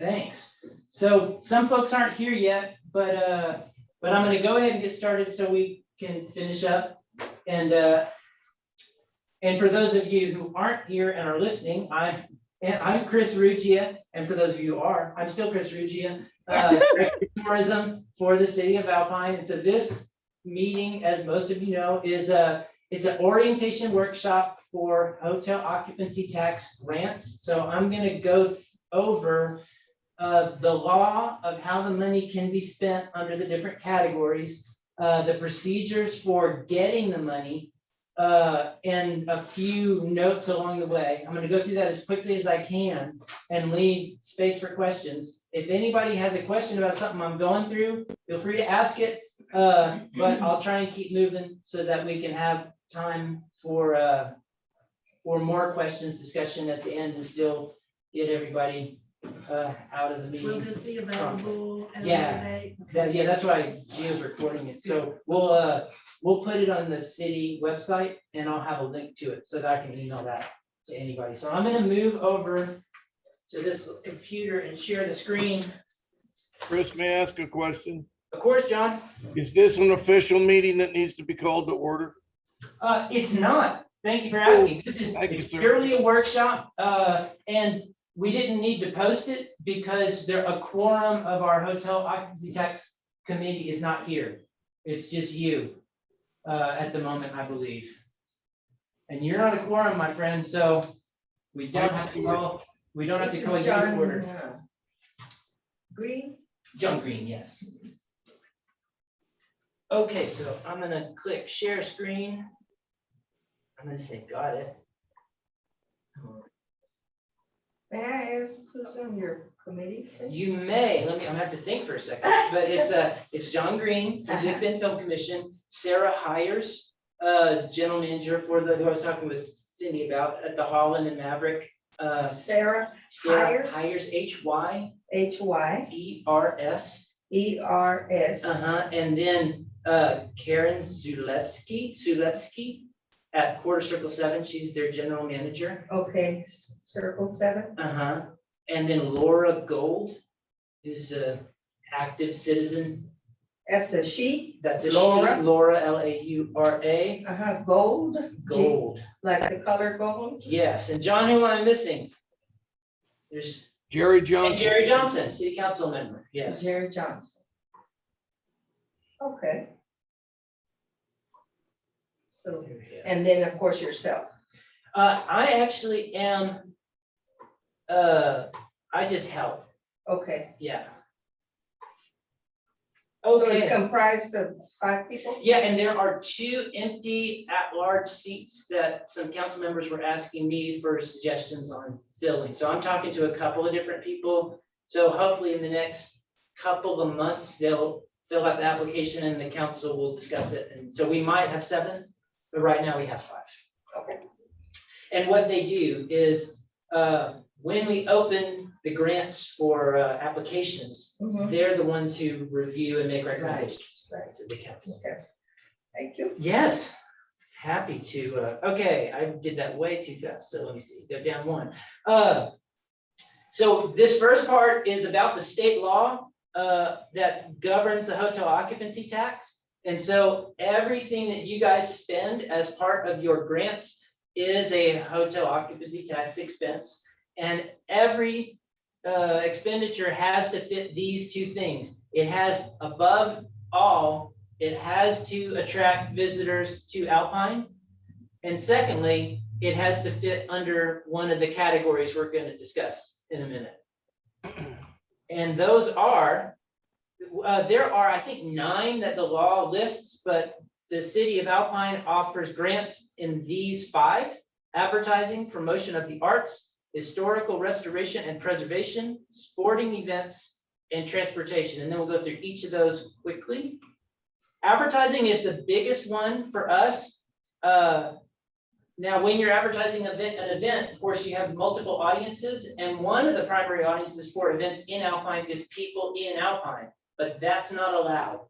Thanks. So some folks aren't here yet, but I'm going to go ahead and get started so we can finish up. And for those of you who aren't here and are listening, I'm Chris Rugia, and for those of you who are, I'm still Chris Rugia, Director of Tourism for the City of Alpine. And so this meeting, as most of you know, is it's an orientation workshop for hotel occupancy tax grants. So I'm going to go over the law of how the money can be spent under the different categories, the procedures for getting the money, and a few notes along the way. I'm going to go through that as quickly as I can and leave space for questions. If anybody has a question about something I'm going through, feel free to ask it, but I'll try and keep moving so that we can have time for more questions, discussion at the end, and still get everybody out of the meeting. Will this be available at a Yeah. later date? Yeah, that's why Gio's recording it. So we'll put it on the city website, and I'll have a link to it so that I can email that to anybody. So I'm going to move over to this computer and share the screen. Chris, may I ask a question? Of course, John. Is this an official meeting that needs to be called to order? It's not. Thank you for asking. This is Thank you, it's sir. purely a workshop, and we didn't need to post it because a quorum of our hotel occupancy tax committee is not here. It's just you at the moment, I believe. And you're not a quorum, my friend, so we don't have to call you to order. Green? John Green, yes. Okay, so I'm gonna click share screen. I'm gonna say got it. May I ask who's on your committee? please? You may, I'm gonna have to think for a second, but it's John Green from the Big Bend Film Commission, Sarah Hires, general manager for who I was talking with Cindy about at the Holland and Maverick. Sarah Sarah Hires, Hyers. H-Y-E-R-S. And then Karen Zulewski at Quarter Circle 7. She's their general manager. Okay, Circle 7. And then Laura Gold is an active citizen. That's a she. That's a Laura. she, Laura, Laura. Gold. Gold. Like the color gold. Yes. And John, who am I missing? There's Jerry Johnson. and Jerry Johnson, city council member. Yes. Jerry Johnson. Okay. So, and then of course yourself. I actually am. I just help. Okay. Yeah. So it's Okay. comprised of 5 people? Yeah, and there are 2 empty at-large seats that some council members were asking me for suggestions on filling. So I'm talking to a couple of different people. So hopefully in the next couple of months, they'll fill out the application and the council will discuss it. And so we might have 7, but right now we have 5. Okay. And what they do is when we open the grants for applications, Mhm. they're the ones who review and make recommendations right. to the council. Okay. Thank you. Yes, happy to. Okay, I did that way too fast. So let me see, go down 1. So this first part is about the state law that governs the hotel occupancy tax. And so everything that you guys spend as part of your grants is a hotel occupancy tax expense. And every expenditure has to fit these 2 things. It has, above all, it has to attract visitors to Alpine. And secondly, it has to fit under one of the categories we're going to discuss in a minute. And those are, there are, I think, 9 that the law lists, but the city of Alpine offers grants in these 5: advertising, promotion of the arts, historical restoration and preservation, sporting events, and transportation. And then we'll go through each of those quickly. Advertising is the biggest one for us. Now, when you're advertising an event, of course, you have multiple audiences, and one of the primary audiences for events in Alpine is people in Alpine, but that's not allowed.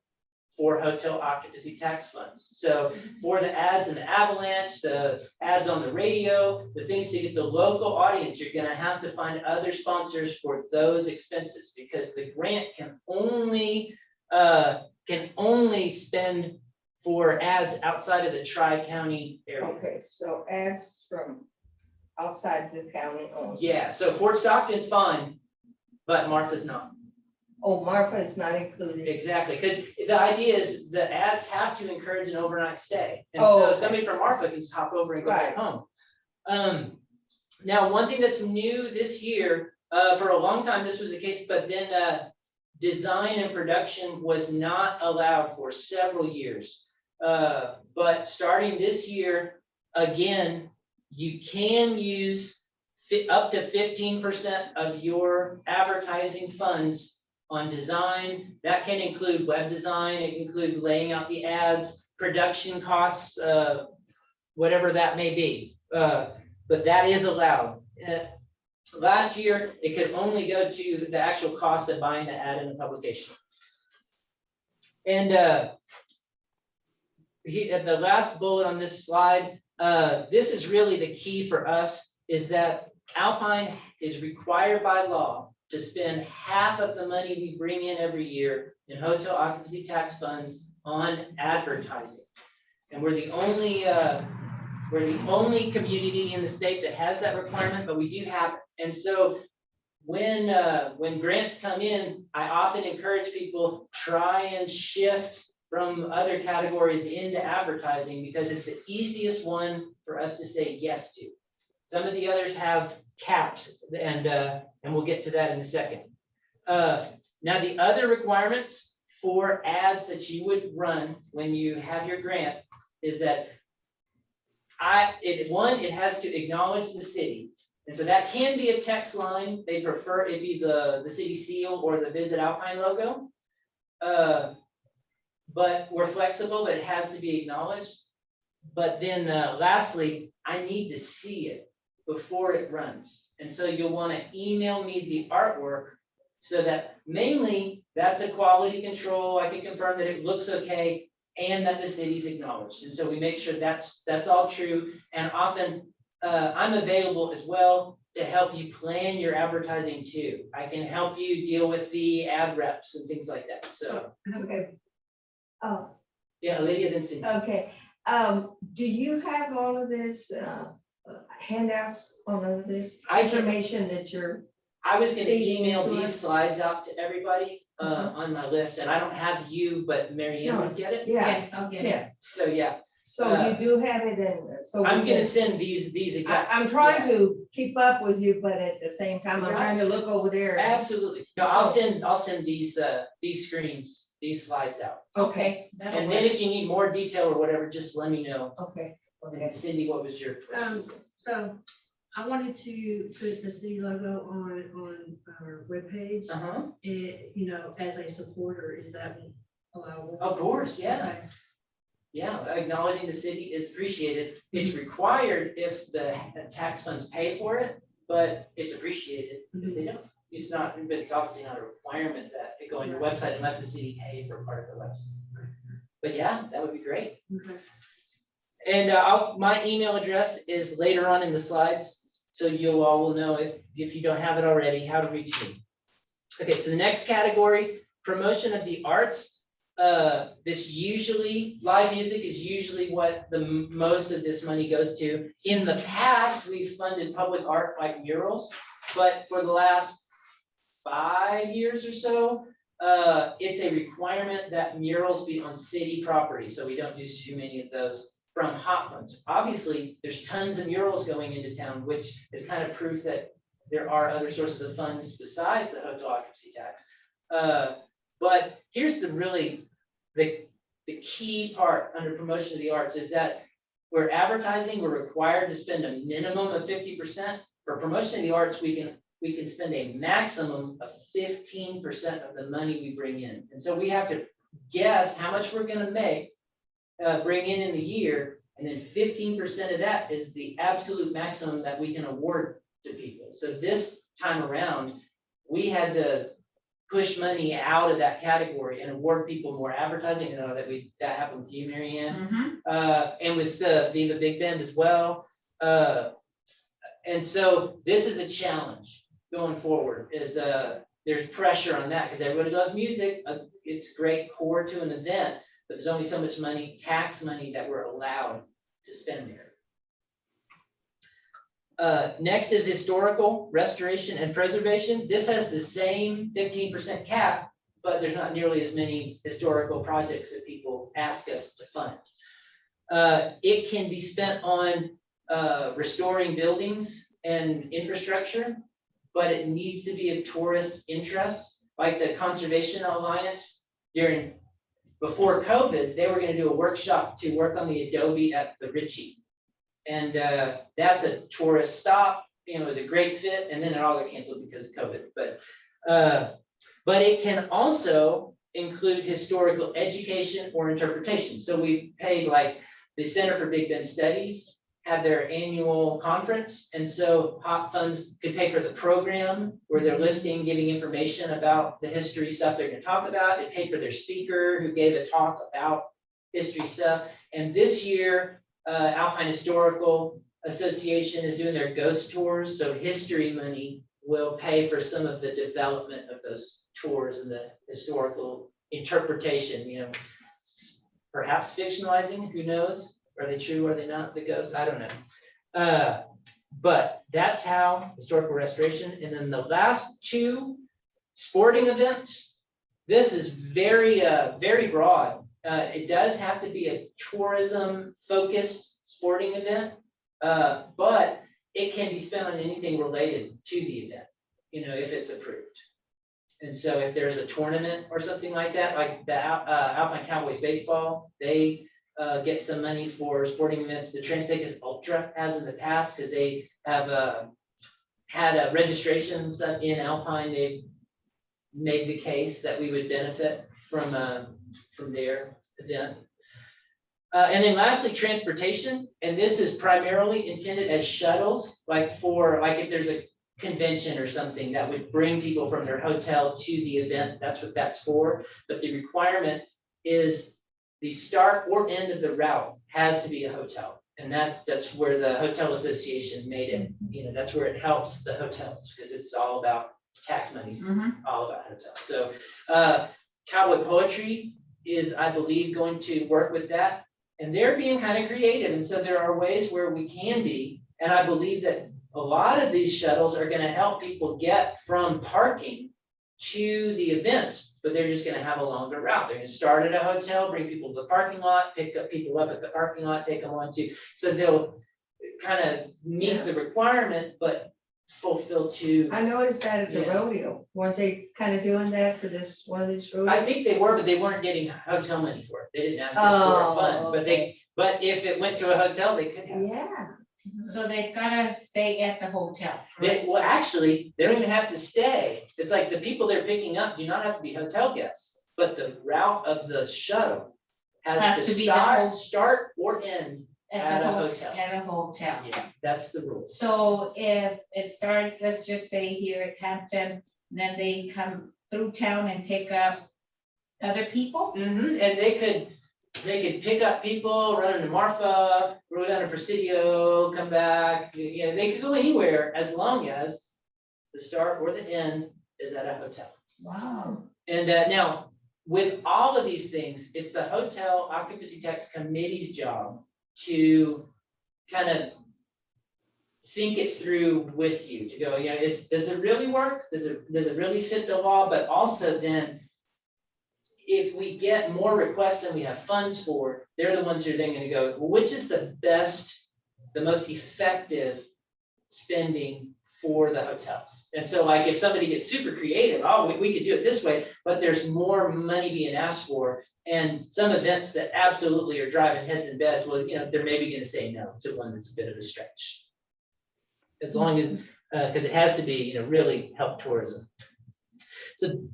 for hotel occupancy tax funds. So for the ads in the Avalanche, the ads on the radio, the things to get the local audience, you're gonna have to find other sponsors for those expenses, because the grant can only spend for ads outside of the tri-county area. Okay, so ads from outside the county only. Yeah, so Fort Stockton's fine, but Martha's not. Oh, Marfa is not included. Exactly, because the idea is the ads have to encourage an overnight stay. And Oh, so okay. somebody from Marfa can just hop over and go back Right. home. Now, one thing that's new this year, for a long time, this was the case, but then design and production was not allowed for several years. But starting this year, again, you can use up to 15% of your advertising funds on design. That can include web design, it can include laying out the ads, production costs, whatever that may be. But that is allowed. Last year, it could only go to the actual cost of buying the ad in the publication. And at the last bullet on this slide, this is really the key for us, is that Alpine is required by law to spend half of the money we bring in every year in hotel occupancy tax funds on advertising. And we're the only community in the state that has that requirement, but we do have it. And so when grants come in, I often encourage people, try and shift from other categories into advertising, because it's the easiest one for us to say yes to. Some of the others have caps, and we'll get to that in a second. Now, the other requirements for ads that you would run when you have your grant is that it has to acknowledge the city. And so that can be a text line. They prefer it be the city seal or the Visit Alpine logo. But we're flexible, but it has to be acknowledged. But then lastly, I need to see it before it runs. And so you'll want to email me the artwork, so that mainly that's a quality control. I can confirm that it looks okay and that the city's acknowledged. And so we make sure that's all true. And often I'm available as well to help you plan your advertising too. I can help you deal with the ad reps and things like that. So Okay. Oh, yeah, Lydia, then Cindy. okay. Do you have all of this, handouts, all of this I can- information that you're, I was gonna Feeding email into these us. slides out to everybody on my list, and I don't have you, but Mary Ann would get it. yeah, Yes, I'll get it. yeah. So yeah, So you do have it in, so. I'm we gonna can- send these exact. I'm trying to keep up with you, but at the same time, I'm Yeah. trying to look over there. Absolutely. No, I'll send these screens, these slides out. Okay, And then if you need more detail or whatever, just let me know. okay, And okay. Cindy, what was your question? So I wanted to put the city logo on our webpage. Uh-huh, It, as a supporter, is that allowable? of course, yeah. Okay. Yeah, acknowledging the city is appreciated. It's required if the tax funds pay for it, but it's appreciated if they don't. It's not, but it's obviously not a requirement that it go on your website unless the city paid for part of the website. But yeah, that would be great. Okay. And my email address is later on in the slides, so you all will know if you don't have it already, how to reach me. Okay, so the next category, promotion of the arts. Live music is usually what the most of this money goes to. In the past, we've funded public art like murals, but for the last 5 years or so, it's a requirement that murals be on city property, so we don't do too many of those from hot funds. Obviously, there's tons of murals going into town, which is kind of proof that there are other sources of funds besides the hotel occupancy tax. But here's the key part under promotion of the arts is that we're advertising, we're required to spend a minimum of 50%. For promotion of the arts, we can spend a maximum of 15% of the money we bring in. And so we have to guess how much we're gonna bring in the year, and then 15% of that is the absolute maximum that we can award to people. So this time around, we had to push money out of that category and award people more advertising. You know, that happened with you, Mary Ann. And with the Viva Big Bend as well. And so this is a challenge going forward, is there's pressure on that because everybody loves music. It's great core to an event, but there's only so much money, tax money, that we're allowed to spend there. Next is historical restoration and preservation. This has the same 15% cap, but there's not nearly as many historical projects that people ask us to fund. It can be spent on restoring buildings and infrastructure, but it needs to be of tourist interest, like the Conservation Alliance. Before COVID, they were going to do a workshop to work on the adobe at the Ritchie. And that's a tourist stop. You know, it was a great fit, and then it all got canceled because of COVID. But it can also include historical education or interpretation. So we've paid, like the Center for Big Bend Studies have their annual conference, and so HOP funds could pay for the program where they're listing, giving information about the history stuff they're going to talk about. It paid for their speaker who gave a talk about history stuff. And this year, Alpine Historical Association is doing their ghost tours, so history money will pay for some of the development of those tours and the historical interpretation, you know, perhaps fictionalizing, who knows? Are they true, are they not, the ghosts? I don't know. But that's how historical restoration. And then the last two, sporting events. This is very, very broad. It does have to be a tourism focused sporting event, but it can be spent on anything related to the event, you know, if it's approved. And so if there's a tournament or something like that, like the Alpine Cowboys baseball, they get some money for sporting events. The Trans-Pecos Ultra has in the past, because they have had a registration stuff in Alpine. They've made the case that we would benefit from their event. And then lastly, transportation. And this is primarily intended as shuttles, like if there's a convention or something that would bring people from their hotel to the event. That's what that's for. But the requirement is the start or end of the route has to be a hotel. And that's where the Hotel Association made it. You know, that's where it helps the hotels, because it's all about tax money's all about hotels. So Cowboy Poetry is, I believe, going to work with that. And they're being kind of creative. And so there are ways where we can be. And I believe that a lot of these shuttles are going to help people get from parking to the events, but they're just going to have a longer route. They're going to start at a hotel, bring people to the parking lot, pick up people up at the parking lot, take them on to, so they'll kind of meet the requirement, but fulfill to. I noticed that at the rodeo. Weren't they kind of doing that for this, one of these rodeos? I think they were, but they weren't getting hotel money for it. They didn't ask us for a fund, but if it went to a hotel, they could have. Yeah. So they've gotta stay at the hotel. Well, actually, they don't even have to stay. It's like the people they're picking up do not have to be hotel guests, but the route of the shuttle has to be start or end at a hotel. At a hotel. Yeah, that's the rule. So if it starts, let's just say here at Hampton, then they come through town and pick up other people? And they could pick up people, run into Marfa, go down to Presidio, come back. You know, they could go anywhere as long as the start or the end is at a hotel. Wow. And now, with all of these things, it's the hotel occupancy tax committee's job to kind of think it through with you, to go, you know, does it really work? Does it really fit the law? But also then, if we get more requests than we have funds for, they're the ones who are then going to go, well, which is the best, the most effective spending for the hotels? And so, like, if somebody gets super creative, we could do it this way, but there's more money being asked for, and some events that absolutely are driving heads in beds, well, you know, they're maybe going to say no to one that's a bit of a stretch, as long as because it has to be, you know, really help tourism. So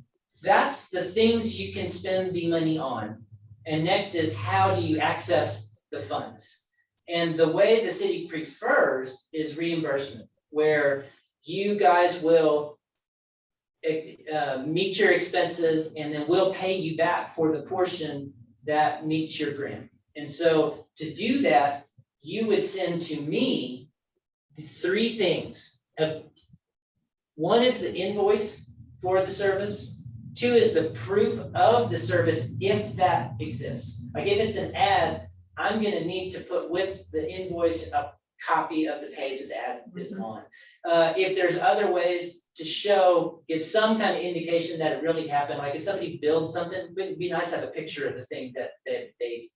that's the things you can spend the money on. And next is, how do you access the funds? And the way the city prefers is reimbursement, where you guys will meet your expenses, and then we'll pay you back for the portion that meets your grant. And so to do that, you would send to me the 3 things. One is the invoice for the service. 2 is the proof of the service, if that exists. Like if it's an ad, I'm gonna need to put with the invoice a copy of the page that the ad is on. If there's other ways to show, give some kind of indication that it really happened, like if somebody builds something, it would be nice to have a picture of the thing that they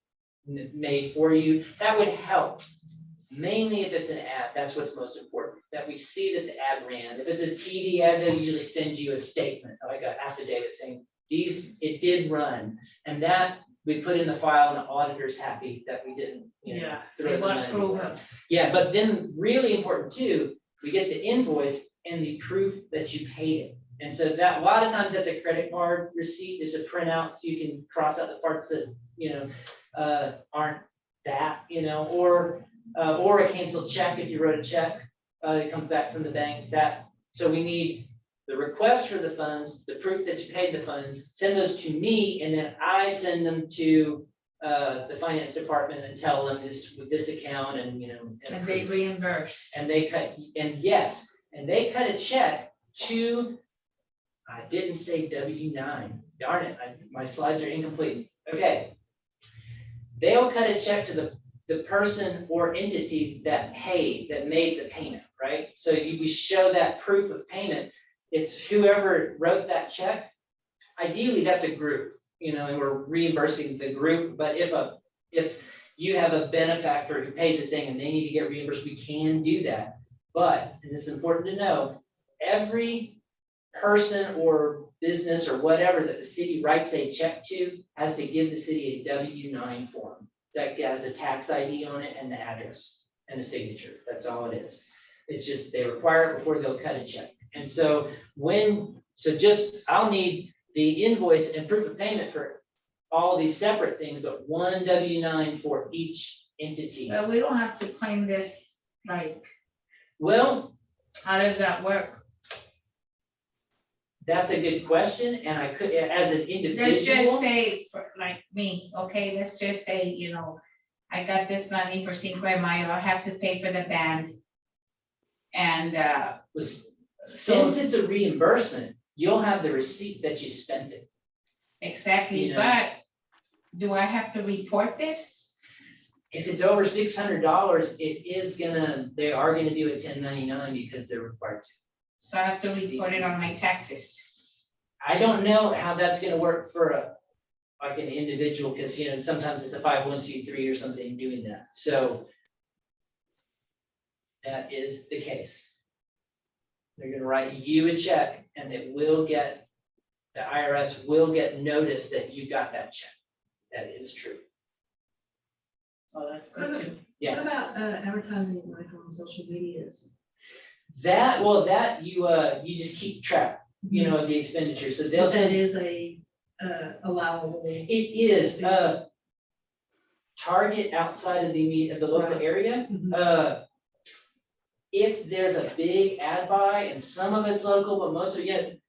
made for you. That would help. Mainly if it's an ad, that's what's most important, that we see that the ad ran. If it's a TV ad, they'll usually send you a statement, like an affidavit saying, it did run. And that we put in the file and the auditor's happy that we didn't, throw the money away. Yeah, but then really important too, we get the invoice and the proof that you paid it. And so that, a lot of times that's a credit card receipt, is a printout, so you can cross out the parts that, aren't that, or a canceled check if you wrote a check, it comes back from the bank, so we need the request for the funds, the proof that you paid the funds, send those to me, and then I send them to the finance department and tell them this with this account and, And they reimburse. and they cut a check to, I didn't say W-9, darn it, my slides are incomplete, okay. They'll cut a check to the person or entity that made the payment, right? So we show that proof of payment, it's whoever wrote that check. Ideally, that's a group, and we're reimbursing the group, but if you have a benefactor who paid the thing and they need to get reimbursed, we can do that. But, and it's important to know, every person or business or whatever that the city writes a check to has to give the city a W-9 form that has the tax ID on it and the address and the signature. That's all it is. It's just, they require it before they'll cut a check. And so I'll need the invoice and proof of payment for all these separate things, but one W-9 for each entity. But we don't have to claim this, Well, how does that work? that's a good question, and I could, as an individual. Let's just say, for like me, okay, let's just say, I got this money for Cinco de Mayo, I have to pay for the band. And, Since it's a reimbursement, you'll have the receipt that you spent it. exactly, but do I have to report this? If it's over $600, they are gonna do a 1099 because they're required to. So I have to report it on my taxes. I don't know how that's gonna work for an individual, because sometimes it's a 501c3 or something doing that, so. That is the case. They're gonna write you a check and the IRS will get notice that you got that check. That is true. Oh, that's good too. Yes. What about advertising like on social medias? That you just keep track, of the expenditure, so they'll That send. is a allowable. It is, target outside of the local Right. area. Mhm. If there's a big ad buy, and some of it's local, but most of it,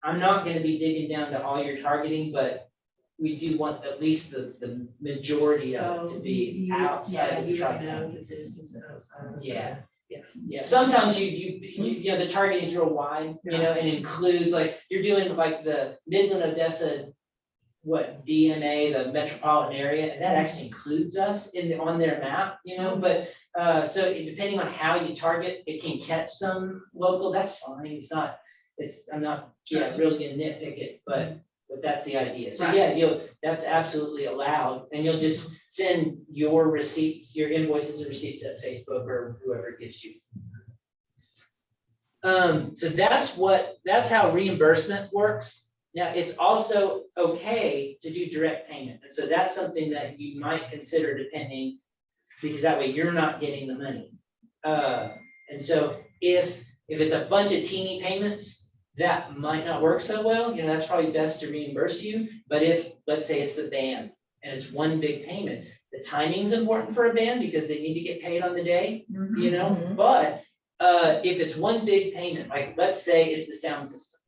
I'm not gonna be digging down to all your targeting, but we do want at least the majority of it to be outside of the tri-county. The distance outside. Yeah. Yes. Yeah, sometimes the targeting is real wide, and includes, like, you're doing like the Midland, Odessa, DMA, the metropolitan area, and that actually includes us on their map, but, so depending on how you target, it can catch some local, that's fine, I'm not really gonna nitpick it, but that's the idea. So Right. yeah, that's absolutely allowed, and you'll just send your receipts, your invoices and receipts at Facebook or whoever gives you. So that's how reimbursement works. Now, it's also okay to do direct payment, and so that's something that you might consider depending, because that way you're not getting the money. And so if it's a bunch of teeny payments, that might not work so well, that's probably best to reimburse you. But if, let's say it's the band and it's one big payment, the timing's important for a band because they need to get paid on the day, Mhm. but if it's one big payment, like let's say it's the sound system.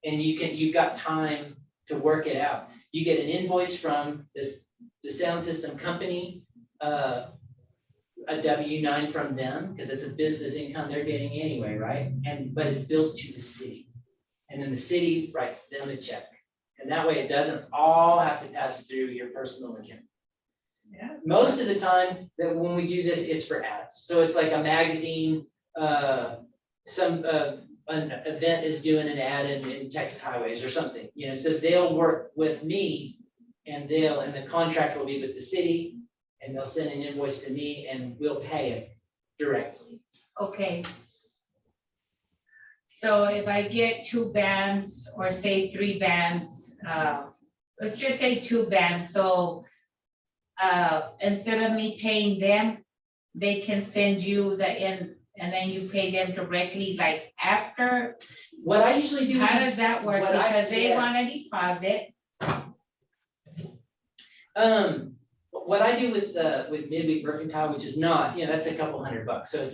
and you've got time to work it out. You get an invoice from the sound system company, a W-9 from them, because it's a business income they're getting anyway, right? But it's billed to the city. And then the city writes them a check. And that way it doesn't all have to pass through your personal account. Yeah. Most of the time that when we do this, it's for ads. So it's like a magazine, an event is doing an ad in Texas Highways or something, so they'll work with me and the contract will be with the city and they'll send an invoice to me and we'll pay it directly. Okay. So if I get 2 bands or say 3 bands, let's just say 2 bands, so instead of me paying them, they can send you and then you pay them directly like after? What I usually do. How does that work? Because they want a deposit. What I do with midweek mercantile, which is not, that's a couple $100, so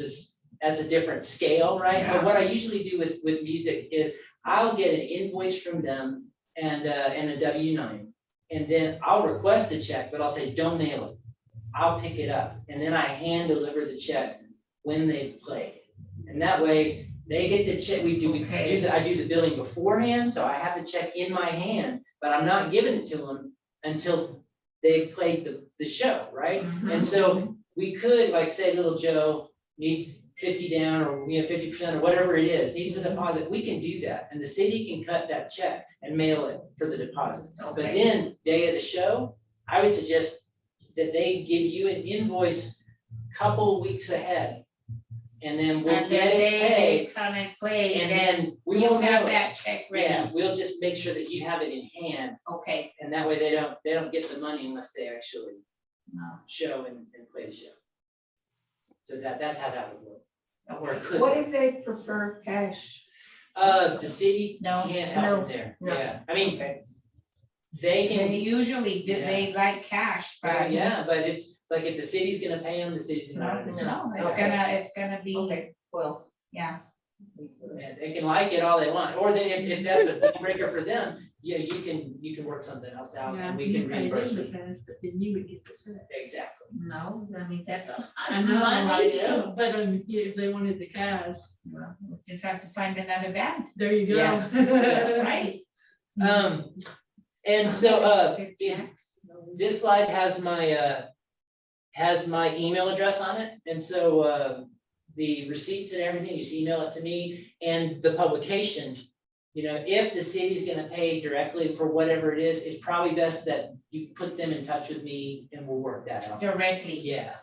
that's a different scale, right? Yeah. But what I usually do with music is I'll get an invoice from them and a W-9, and then I'll request a check, but I'll say, don't mail it. I'll pick it up, and then I hand deliver the check when they've played, and that way they get the check. I do the billing beforehand, so I have the check in my hand, but I'm not giving it to them until they've played the show, right? Mhm. And so we could, like, say little Joe needs 50 down or 50% or whatever it is, needs a deposit, we can do that. And the city can cut that check and mail it for the deposit. But then day of the show, I would suggest that they give you an invoice couple weeks ahead. And then we'll And get then it they paid, come and play and then we you'll won't have mail it. that check ready. Yeah, we'll just make sure that you have it in hand, Okay. and that way they don't get the money unless they actually No. show and play the show. So that's how that would work. Or it could. What if they prefer cash? The city No, can't help them there. no. Yeah, I mean, Okay. they They can, usually do, they like cash, but. yeah, but it's like if the city's gonna pay them, the city's No, not. no, it's Okay. gonna be, Okay, well. yeah. Yeah, they can like it all they want, or if that's a deal breaker for them, yeah, you can work something else out and we can reimburse it. But then you would get the check. Exactly. No, I mean, that's. I know, I know, but if they wanted the cash, Well, we'll just have to find another band. there you go. Yeah. Right. And so, Big checks. this slide has my email address on it, and so, the receipts and everything, you just email it to me, and the publication, if the city's gonna pay directly for whatever it is, it's probably best that you put them in touch with me and we'll work that out. Directly, Yeah,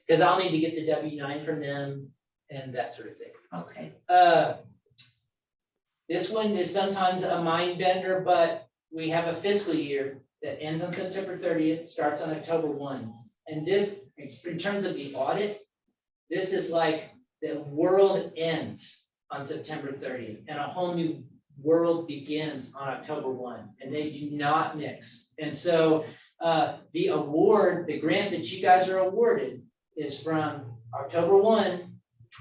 because I'll need to get the W-9 from them and that sort of thing. okay. This one is sometimes a mind bender, but we have a fiscal year that ends on September 30th, starts on October 1. And this, in terms of the audit, this is like the world ends on September 30th and a whole new world begins on October 1, and they do not mix. And so the award, the grant that you guys are awarded is from October 1,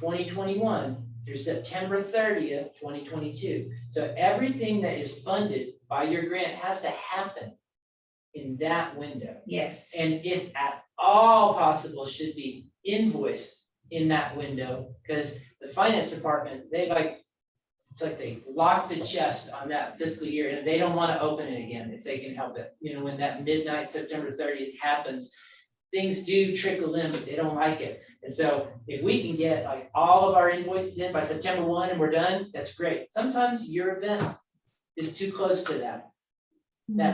2021 through September 30th, 2022. So everything that is funded by your grant has to happen in that window. Yes, And if at all possible, should be invoiced in that window, because the finance department, it's like they lock the chest on that fiscal year and they don't want to open it again if they can help it. When that midnight September 30th happens, things do trickle in, but they don't like it. And so if we can get like all of our invoices in by September 1 and we're done, that's great. Sometimes your event is too close to that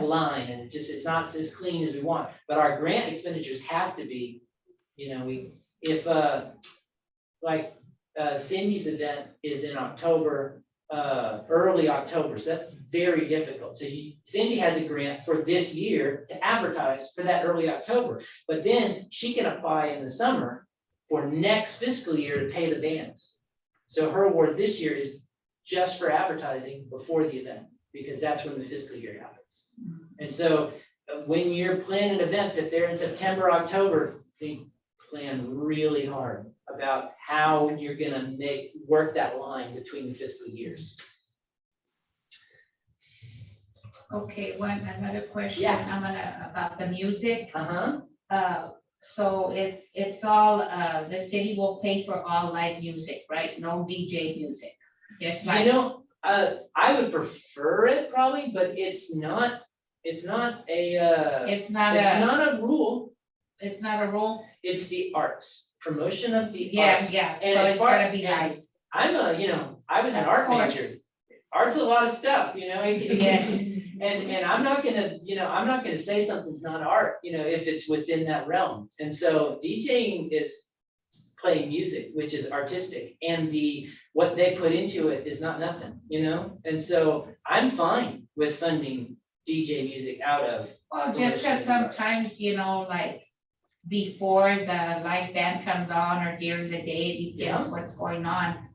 line, and it's not as clean as we want. But our grant expenditures have to be, Cindy's event is in October, early October, so that's very difficult. So Cindy has a grant for this year to advertise for that early October, but then she can apply in the summer for next fiscal year to pay the bands. So her award this year is just for advertising before the event, because that's when the fiscal year happens. And so when you're planning events, if they're in September, October, think plan really hard about how you're gonna work that line between the fiscal years. Okay, another question, Yeah. about the music. Uh-huh. So it's all, the city will pay for all live music, right? No DJ music. Just You like, know, I would prefer it probably, but it's not a, it's not it's a, not a rule. it's not a rule. It's the arts, promotion of the Yeah, arts. yeah, And so as it's far- gonna be and live. I'm I was an Of art course. major. Art's a lot of stuff, Yes. And I'm not gonna say something's not art, if it's within that realm. And so DJing is playing music, which is artistic, and what they put into it is not nothing, And so I'm fine with funding DJ music out of. Well, just cause sometimes, like, before the live band comes on or during the day, it depends what's going on.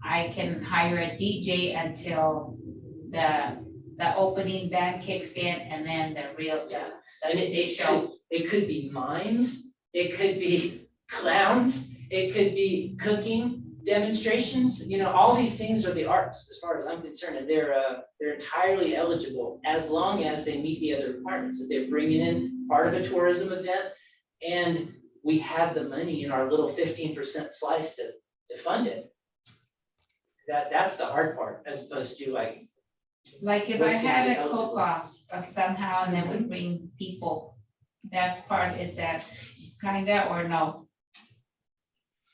I can hire a DJ until the opening band kicks in and then the real, And it could be mimes, it could be clowns, it could be cooking demonstrations, all these things are the arts, as far as I'm concerned, and they're entirely eligible as long as they meet the other requirements, that they're bringing in part of a tourism event, and we have the money in our little 15% slice to fund it. That's the hard part, as opposed to like like if I what's gonna had be a eligible. cook-off of somehow and then would bring people, that's part, is that kinda or no?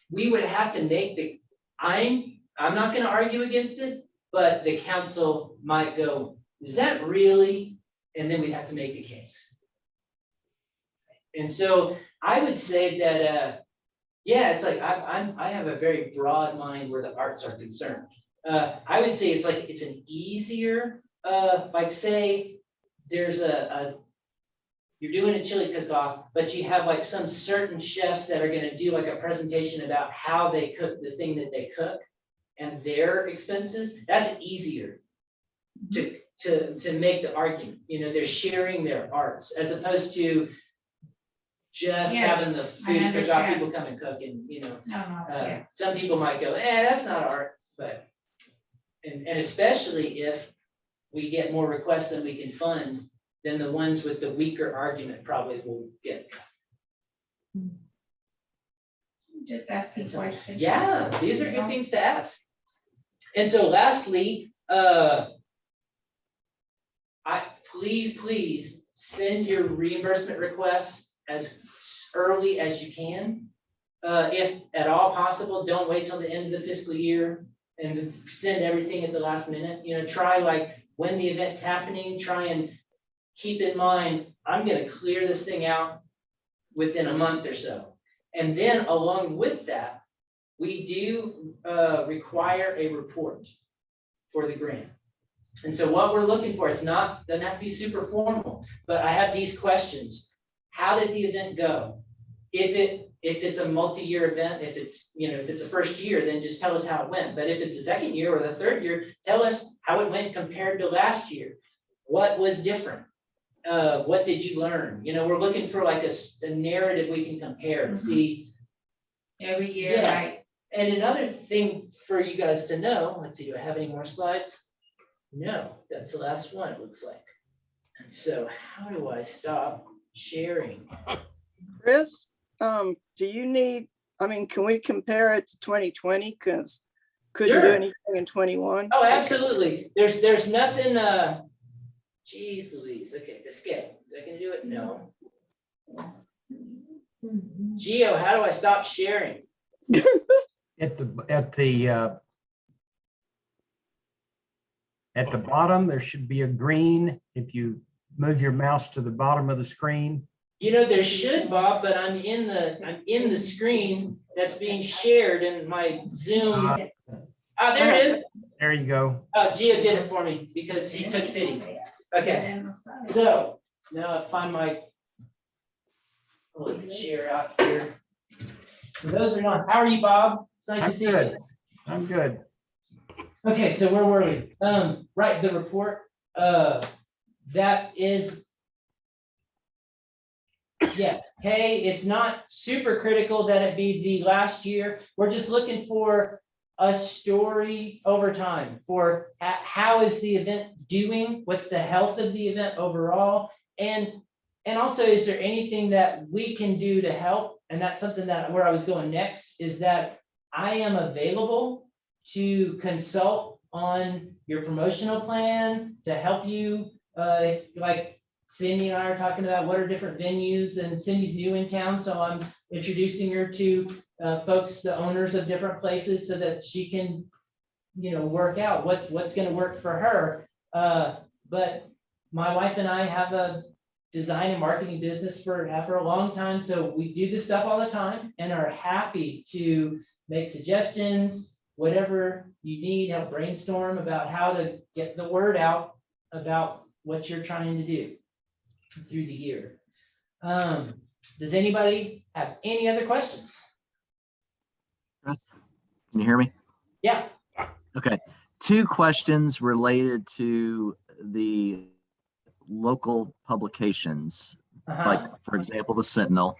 We would have to make I'm not gonna argue against it, but the council might go, is that really? And then we'd have to make the case. And so I would say that, yeah, it's like, I have a very broad mind where the arts are concerned. I would say it's an easier, like say, there's you're doing a chili cook-off, but you have like some certain chefs that are gonna do like a presentation about how they cook the thing that they cook and their expenses. That's easier to make the argument, they're sharing their arts as opposed to just Yes, having the I food cook-off, understand. people come and cook and, No, yeah. some people might go, that's not art, but, and especially if we get more requests than we can fund, then the ones with the weaker argument probably will get. Just asking questions. Yeah, these are good things to ask. And so lastly, please send your reimbursement requests as early as you can. If at all possible, don't wait till the end of the fiscal year and send everything at the last minute. Try like when the event's happening, try and keep in mind, I'm gonna clear this thing out within a month or so. And then along with that, we do require a report for the grant. And so what we're looking for, doesn't have to be super formal, but I have these questions. How did the event go? If it's a multi-year event, if it's a first year, then just tell us how it went. But if it's the second year or the third year, tell us how it went compared to last year. What was different? What did you learn? We're looking for like a narrative we can compare and see. Every year, Yeah. right? And another thing for you guys to know, let's see, do I have any more slides? No, that's the last one, it looks like. And so how do I stop sharing? Chris, do you need, can we compare it to 2020? Because couldn't do Sure. anything in 21? Oh, absolutely. There's nothing, geez Louise, okay, escape. Is that gonna do it? No. Geo, how do I stop sharing? At the bottom, there should be a green. If you move your mouse to the bottom of the screen. There should, Bob, but I'm in the screen that's being shared in my Zoom. There it is. There you go. Gio did it for me because he took pity. Okay, so now I find my share out here. So those are on. How are you, Bob? It's nice to see you. I'm good. Okay, so where were we? Right, the report. That is. Yeah, hey, it's not super critical that it be the last year. We're just looking for a story over time for how is the event doing? What's the health of the event overall? And also, is there anything that we can do to help? And that's something that where I was going next is that I am available to consult on your promotional plan to help you. If like Cindy and I are talking about what are different venues, and Cindy's new in town, so I'm introducing her to folks, the owners of different places, so that she can, work out what's going to work for her. But my wife and I have a design and marketing business for a long time, so we do this stuff all the time and are happy to make suggestions, whatever you need, help brainstorm about how to get the word out about what you're trying to do through the year. Does anybody have any other questions? Chris, can you hear me? Yeah. Okay. 2 questions related to the local publications, like, for example, the Sentinel.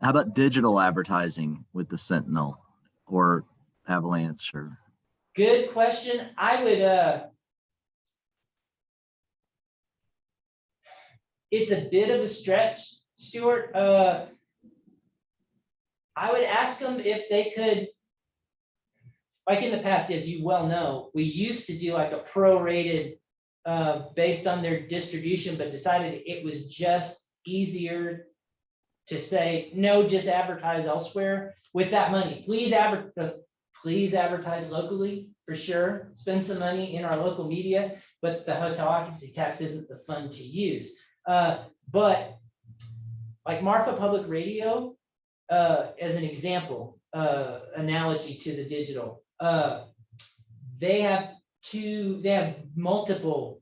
How about digital advertising with the Sentinel or Avalanche? Or Good question. I would, it's a bit of a stretch, Stuart. I would ask them if they could, like in the past, as you well know, we used to do like a prorated based on their distribution, but decided it was just easier to say, no, just advertise elsewhere with that money. Please advertise locally for sure. Spend some money in our local media, but the hotel occupancy tax isn't the fund to use. But like Marfa Public Radio, as an example, analogy to the digital, they have multiple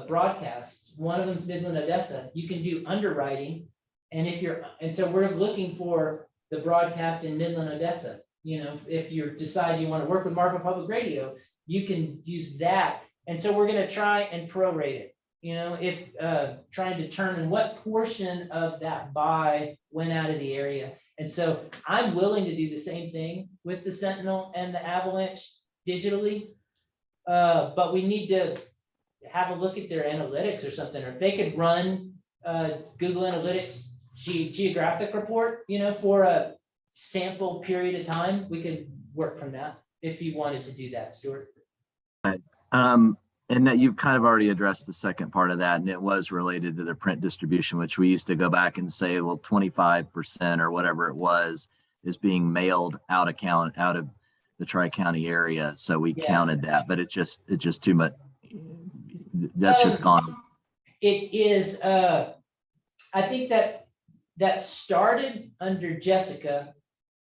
broadcasts. One of them's Midland, Odessa. You can do underwriting, and so we're looking for the broadcast in Midland, Odessa. If you decide you want to work with Marfa Public Radio, you can use that. And so we're going to try and prorate it. If trying to determine what portion of that buy went out of the area. And so I'm willing to do the same thing with the Sentinel and the Avalanche digitally. But we need to have a look at their analytics or something, or if they could run Google Analytics geographic report, for a sample period of time, we could work from that if you wanted to do that, Stuart. And that you've kind of already addressed the second part of that, and it was related to the print distribution, which we used to go back and say, well, 25% or whatever it was is being mailed out of the Tri-County area. So we counted that, but it's just too much. That's just gone. It is. I think that started under Jessica,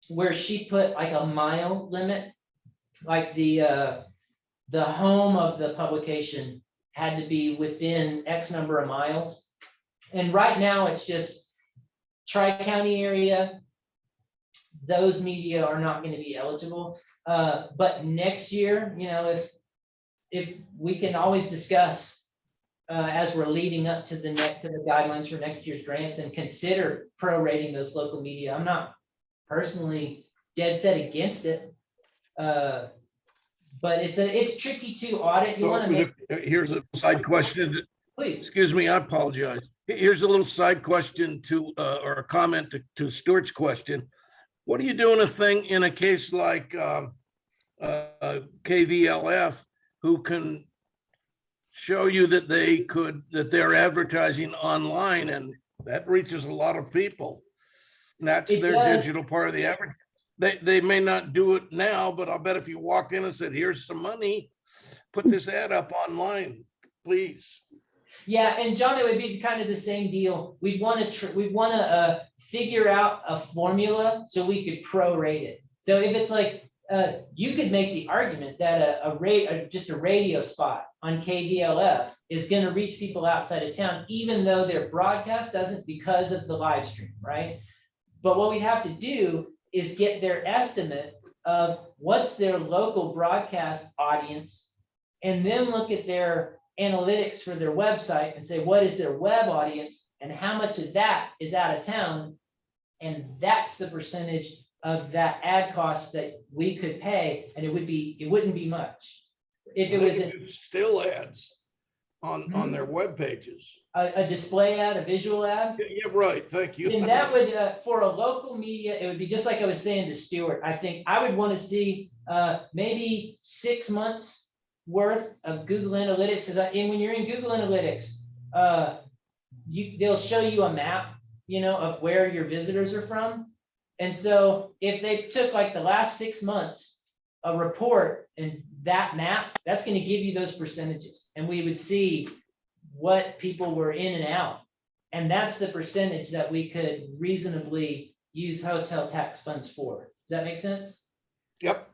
where she put like a mile limit, like the home of the publication had to be within X number of miles. And right now it's just Tri-County area. Those media are not going to be eligible. But next year, if we can always discuss as we're leading up to the guidelines for next year's grants, and consider prorating those local media. I'm not personally dead set against it. But it's tricky to audit. You want to make. Here's a side question. Please. Excuse me, I apologize. Here's a little side question or a comment to Stuart's question. What do you do in a case like KVLF, who can show you that they're advertising online, and that reaches a lot of people? And that's their digital part of the advertising. They may not do it now, but I'll bet if you walked in and said, here's some money, put this ad up online, please. Yeah, and John, it would be kind of the same deal. We'd want to figure out a formula so we could prorate it. So if it's like, you could make the argument that just a radio spot on KVLF is going to reach people outside of town, even though their broadcast doesn't, because of the live stream, right? But what we'd have to do is get their estimate of what's their local broadcast audience, and then look at their analytics for their website and say, what is their web audience and how much of that is out of town? And that's the percentage of that ad cost that we could pay, and it wouldn't be much. If it was They can do still ads on their web pages. a display ad, a visual ad, Yeah, right, thank you. then that would, for a local media, it would be just like I was saying to Stuart. I think I would want to see maybe 6 months worth of Google Analytics. And when you're in Google Analytics, they'll show you a map, of where your visitors are from. And so if they took like the last 6 months, a report and that map, that's going to give you those percentages. And we would see what people were in and out. And that's the percentage that we could reasonably use hotel tax funds for. Does that make sense? Yep.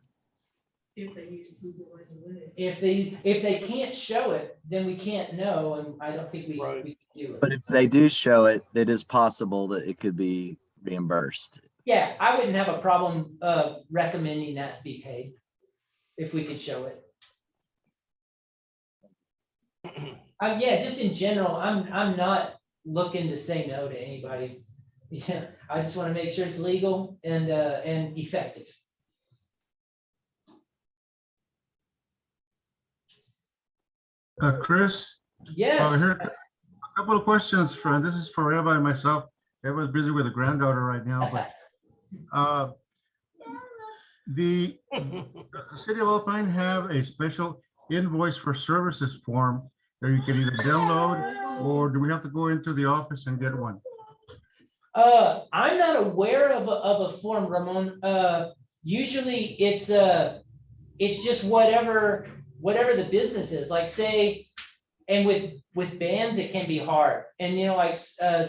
If they use Google Analytics. If they can't show it, then we can't know, and I don't think we Right. can do it. But if they do show it, it is possible that it could be reimbursed. Yeah, I wouldn't have a problem recommending that be paid if we could show it. Yeah, just in general, I'm not looking to say no to anybody. Yeah, I just want to make sure it's legal and effective. Chris, Yes. here, a couple of questions, friend. This is for Rabbi and myself. Everyone's busy with a granddaughter right now, but does the city of Alpine have a special invoice for services form that you can either download, or do we have to go into the office and get one? I'm not aware of a form, Ramon. Usually it's just whatever the business is, like say, and with bands, it can be hard. And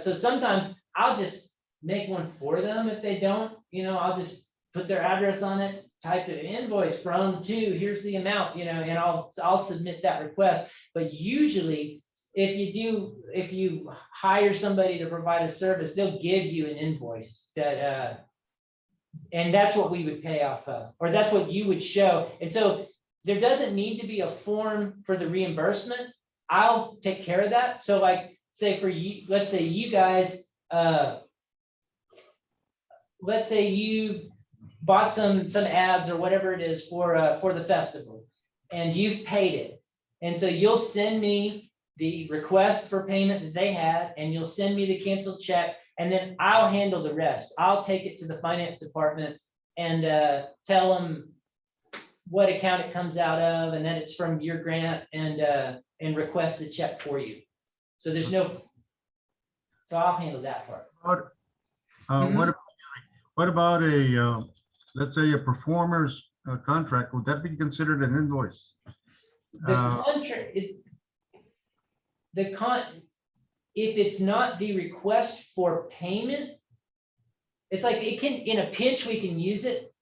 so sometimes I'll just make one for them. If they don't, I'll just put their address on it, type an invoice from to, here's the amount, and I'll submit that request. But usually if you hire somebody to provide a service, they'll give you an invoice that, and that's what we would pay off of, or that's what you would show. And so there doesn't need to be a form for the reimbursement. I'll take care of that. So like, say for you, let's say you guys, let's say you've bought some ads or whatever it is for the festival, and you've paid it. And so you'll send me the request for payment that they had, and you'll send me the canceled check, and then I'll handle the rest. I'll take it to the finance department and tell them what account it comes out of, and then it's from your grant, and request the check for you. So there's no, so I'll handle that part. What about a, let's say a performer's contract? Would that be considered an invoice? The contract, if it's not the request for payment, it's like it can, in a pinch, we can use it.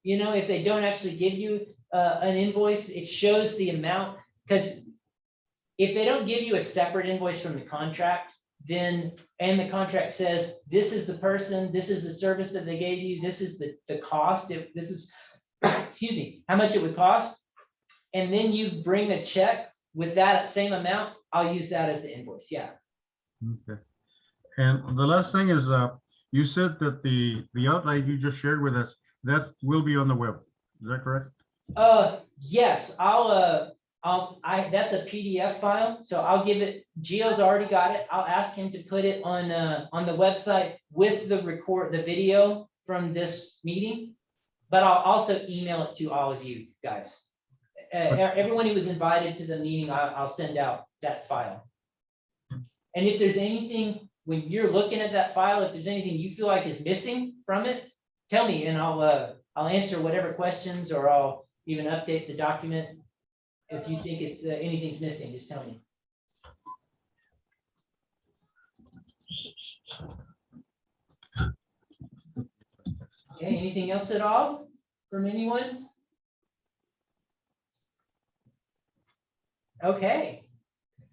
If they don't actually give you an invoice, it shows the amount, because if they don't give you a separate invoice from the contract, then, and the contract says, this is the person, this is the service that they gave you, this is the cost, this is, excuse me, how much it would cost. And then you bring a check with that same amount, I'll use that as the invoice, yeah. Okay. And the last thing is, you said that the outline you just shared with us, that will be on the web. Is that correct? Yes, that's a PDF file, so I'll give it, Gio's already got it. I'll ask him to put it on the website with the video from this meeting, but I'll also email it to all of you guys. Everyone who was invited to the meeting, I'll send out that file. And if there's anything, when you're looking at that file, if there's anything you feel like is missing from it, tell me, and I'll answer whatever questions, or I'll even update the document. If you think it's anything's missing, just tell me. Okay, anything else at all from anyone? Okay.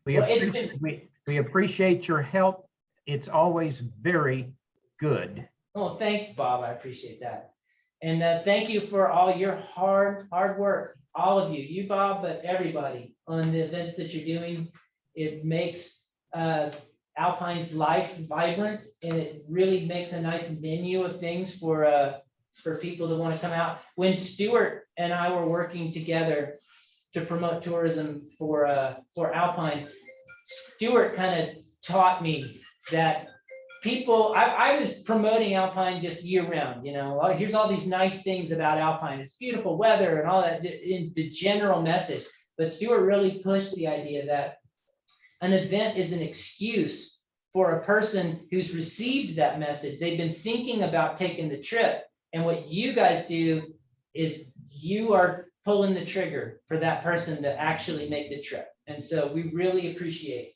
We Well, it's appreciate, we appreciate your help. It's always very good. Well, thanks, Bob. I appreciate that. And thank you for all your hard work. All of you, Bob, but everybody on the events that you're doing. It makes Alpine's life vibrant, and it really makes a nice venue of things for for people to want to come out. When Stuart and I were working together to promote tourism for Alpine, Stuart kind of taught me that people, I was promoting Alpine just year round, you know, here's all these nice things about Alpine. It's beautiful weather and all that in the general message. But Stuart really pushed the idea that an event is an excuse for a person who's received that message. They've been thinking about taking the trip. And what you guys do is you are pulling the trigger for that person to actually make the trip. And so we really appreciate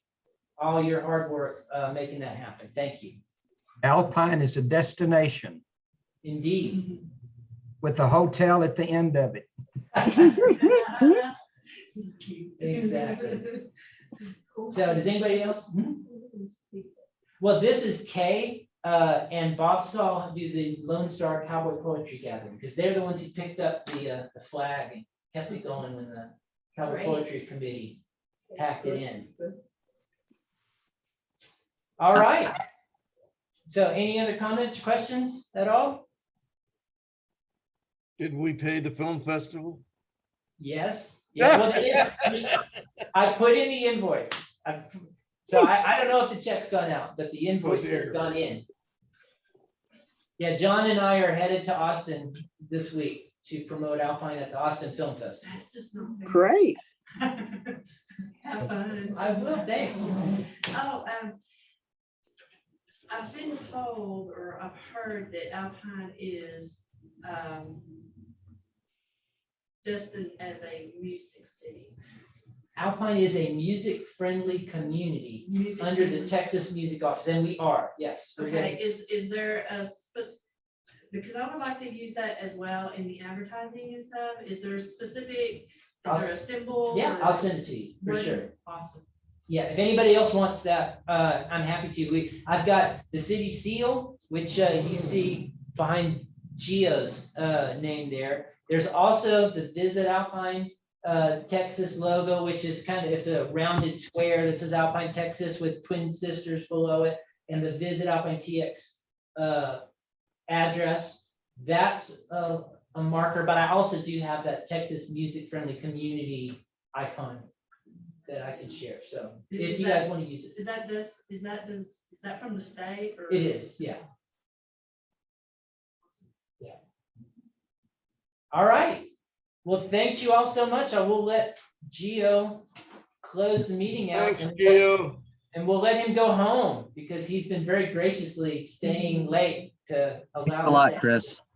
all your hard work making that happen. Thank you. Alpine is a destination Indeed. with a hotel at the end of it. Exactly. So does anybody else? Well, this is Kay and Bob Saul do the Lone Star Cowboy Poetry Gathering because they're the ones who picked up the flag and kept it going when the Cowboy Poetry Committee packed it in. All right. So any other comments, questions at all? Did we pay the film festival? Yes. Yeah, well, I put in the invoice. So I don't know if the check's gone out, but the invoice has gone in. Yeah, John and I are headed to Austin this week to promote Alpine at the Austin Film Festival. That's just not fair. Great. Have fun. I will, thanks. Oh, I've been told, or I've heard that Alpine is destined as a music city. Alpine is a music-friendly community under the Texas Music Office, and we are, yes. we're Okay, getting- is there a because I would like to use that as well in the advertising and stuff. Is there a specific, is there a symbol? Yeah, or I'll send it to you, for word? sure. Awesome. Yeah, if anybody else wants that, I'm happy to. I've got the city seal, which you see behind Gio's name there. There's also the Visit Alpine Texas logo, which is kind of, it's a rounded square that says Alpine, Texas with Twin Sisters below it, and the Visit Alpine TX address. That's a marker, but I also do have that Texas music-friendly community icon that I can share. So if Is you that- guys want to use it, Is that from the state or? it is, yeah. Yeah. All right. Well, thanks you all so much. I will let Gio close the meeting out. Thanks, Gio. And we'll let him go home because he's been very graciously staying late to allow. Thanks a us lot, to- Chris.